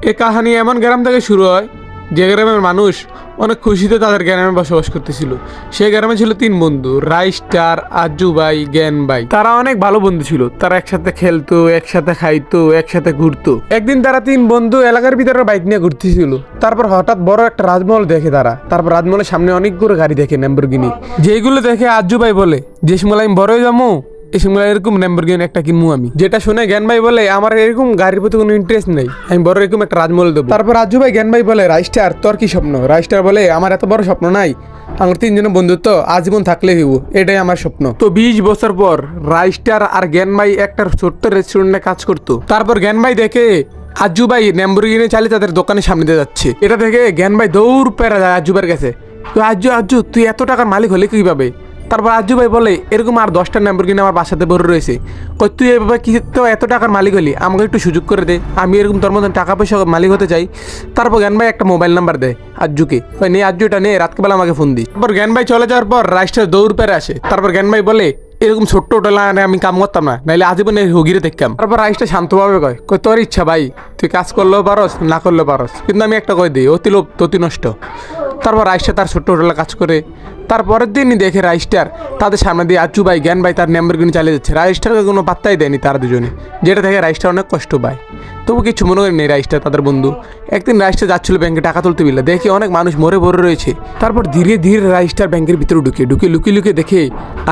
এ কাহিনী এমন গ্রাম থেকে শুরু হয় যে গ্রামের মানুষ অনেক খুশিতে তাদের গ্রামে বসবাস করতেছিল। সেই গ্রামে ছিল তিন বন্ধু, রাইস্টার, আজ্জু ভাই, জ্ঞান ভাই। তারা অনেক ভালো বন্ধু ছিল, তারা একসাথে খেলতো, একসাথে খাইতো, একসাথে ঘুরতো। একদিন তারা তিন বন্ধু এলাকার ভিতরে বাইক নিয়ে ঘুরতেছিল। তারপর হঠাৎ বড় একটা রাজমহল দেখে তারা। তারপর রাজমহলের সামনে অনেকগুলো গাড়ি দেখে ল্যাম্বরগিনি। যেগুলো দেখে আজ্জু ভাই বলে, যে সময় আমি বড় হয়ে যাবো এই সময় এরকম ল্যাম্বরগিনি একটা কিনবো আমি। যেটা শুনে জ্ঞান ভাই বলে, আমার এরকম গাড়ির প্রতি কোনো ইন্টারেস্ট নেই, আমি বড় এরকম একটা রাজমহল দেবো। তারপর আজ্জু ভাই জ্ঞান ভাই বলে, রাইস্টার তোর কি স্বপ্ন? রাইস্টার বলে, আমার এত বড় স্বপ্ন নাই, আমার তিনজনের বন্ধুত্ব আজীবন থাকলে হইব, এটাই আমার স্বপ্ন। তো 20 বছর পর রাইস্টার আর জ্ঞান ভাই একটা ছোট্ট রেস্টুরেন্টে কাজ করতো। তারপর জ্ঞান ভাই দেখে আজ্জু ভাই ল্যাম্বরগিনি চালিয়ে তাদের দোকানের সামনে দিয়ে যাচ্ছে। এটা দেখে জ্ঞান ভাই দৌড় পেরা যায় আজ্জু ভাইয়ের কাছে। তো আজ্জু তুই এত টাকার মালিক হলে কিভাবে? তারপর আজ্জু ভাই বলে, এরকম আর 10টা ল্যাম্বরগিনি আমার বাসাতে ভরে রয়েছে, কই তুই এভাবে কি তো এত টাকার মালিক হলি, আমাকে একটু সুযোগ করে দে, আমি এরকম তোর মতন টাকা পয়সা মালিক হতে চাই। তারপর জ্ঞান ভাই একটা মোবাইল নাম্বার দেয় আজ্জুকে, ওই নে আজ্জু এটা নে, রাতবেলা আমাকে ফোন দিস। তারপর জ্ঞান ভাই চলে যাওয়ার পর রাইস্টার দৌড় পেরে আসে। তারপর জ্ঞান ভাই বলে, এরকম ছোট্ট হোটেলে আমি কাম করতাম না, নাইলে আজীবনে হুগিরে দেখতাম। তারপর রাইস্টার শান্তভাবে কয়, তোর ইচ্ছা ভাই, তুই কাজ করলেও পারস না করলেও পারস, কিন্তু আমি একটা কই দিই, অতি লোভ ততি নষ্ট। তারপর রাইস্টার তার ছোট্ট হোটেলে কাজ করে। তারপরের দিনই দেখে রাইস্টার তাদের সামনে দিয়ে আজ্জু ভাই জ্ঞান ভাই তার ল্যাম্বরগিনি চালিয়ে যাচ্ছে। রাইস্টারকে কোনো পাত্তাই দেয়নি তারা দুজনে, যেটা থেকে রাইস্টার অনেক কষ্ট পায়। তবু কিছু মনে করেনি রাইস্টার তাদের বন্ধু। একদিন রাইস্টার যাচ্ছিল ব্যাংকে টাকা তুলতে বিলে, দেখে অনেক মানুষ মরে ভরে রয়েছে। তারপর ধীরে ধীরে রাইস্টার ব্যাংকের ভিতরে ঢুকে লুকিয়ে লুকিয়ে দেখে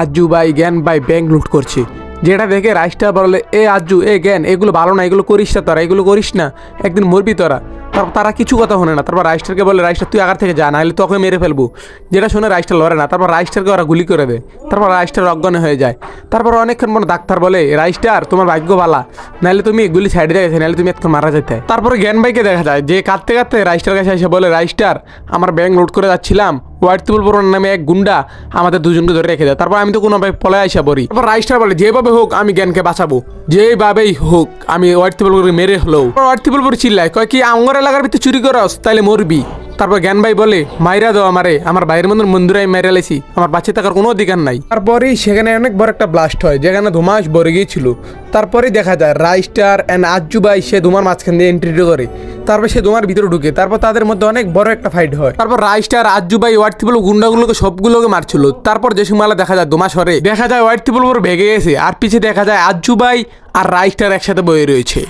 আজ্জু ভাই জ্ঞান ভাই ব্যাংক লুট করছে। যেটা দেখে রাইস্টার বলে, এ আজ্জু এ জ্ঞান, এগুলো ভালো না, এগুলো করিস না তোরা, এগুলো করিস না, একদিন মরবি তোরা। তারপর তারা কিছু কথা শোনে না। তারপর রাইস্টারকে বলে, রাইস্টার তুই আগার থেকে যা, নাহলে তোকে মেরে ফেলবো। যেটা শুনে রাইস্টার লড়ে না। তারপর রাইস্টারকে ওরা গুলি করে দেয়। তারপর রাইস্টার অজ্ঞান হয়ে যায়। তারপর অনেকক্ষণ পর ডাক্তার বলে, রাইস্টার তোমার ভাগ্য ভালা, নাহলে তুমি গুলি সাইডে দেখেছে, নাহলে তুমি এতক্ষণ মারা যেতে। তারপরে জ্ঞান ভাইকে দেখা যায় যে কাঁদতে কাঁদতে রাইস্টার কাছে এসে বলে, রাইস্টার আমার ব্যাংক লুট করে যাচ্ছিলাম, হোয়াইট ত্রিপুল বড় নামে এক গুন্ডা আমাদের দুজনকে ধরে রেখে দেয়। তারপর আমি তো কোনোভাবে পলায় আইসা পড়ি। তারপর রাইস্টার বলে, যেভাবে হোক আমি জ্ঞানকে বাঁচাবো, যেভাবেই হোক আমি হোয়াইট ত্রিপুল মেরে হলো। হোয়াইট ত্রিপুল চিল্লায়, কয় কি আমার এলাকার ভিতরে চুরি করস, তাইলে মরবি। তারপর জ্ঞান ভাই বলে, মাইরা দাও আমারে, আমার ভাইয়ের মন্দিরে আমি মেরে লেছি, আমার বাঁচে থাকার কোনো অধিকার নাই। তারপরেই সেখানে অনেক বড় একটা ব্লাস্ট হয়, যেখানে ধুমাস ভরে গিয়েছিল। তারপরেই দেখা যায় রাইস্টার অ্যান্ড আজ্জু ভাই সে ধুমার মাঝখান দিয়ে এন্ট্রি করে। তারপর সে ধুমার ভিতরে ঢুকে। তারপর তাদের মধ্যে অনেক বড় একটা ফাইট হয়। তারপর রাইস্টার আজ্জু ভাই হোয়াইট ত্রিপুল গুন্ডাগুলোকে সবগুলোকে মারছিল। তারপর যে সময় দেখা যায় ধুমা সরে, দেখা যায় হোয়াইট ত্রিপুল ভেঙে গেছে, আর পিছিয়ে দেখা যায় আজ্জু ভাই আর রাইস্টার একসাথে বয়ে রয়েছে।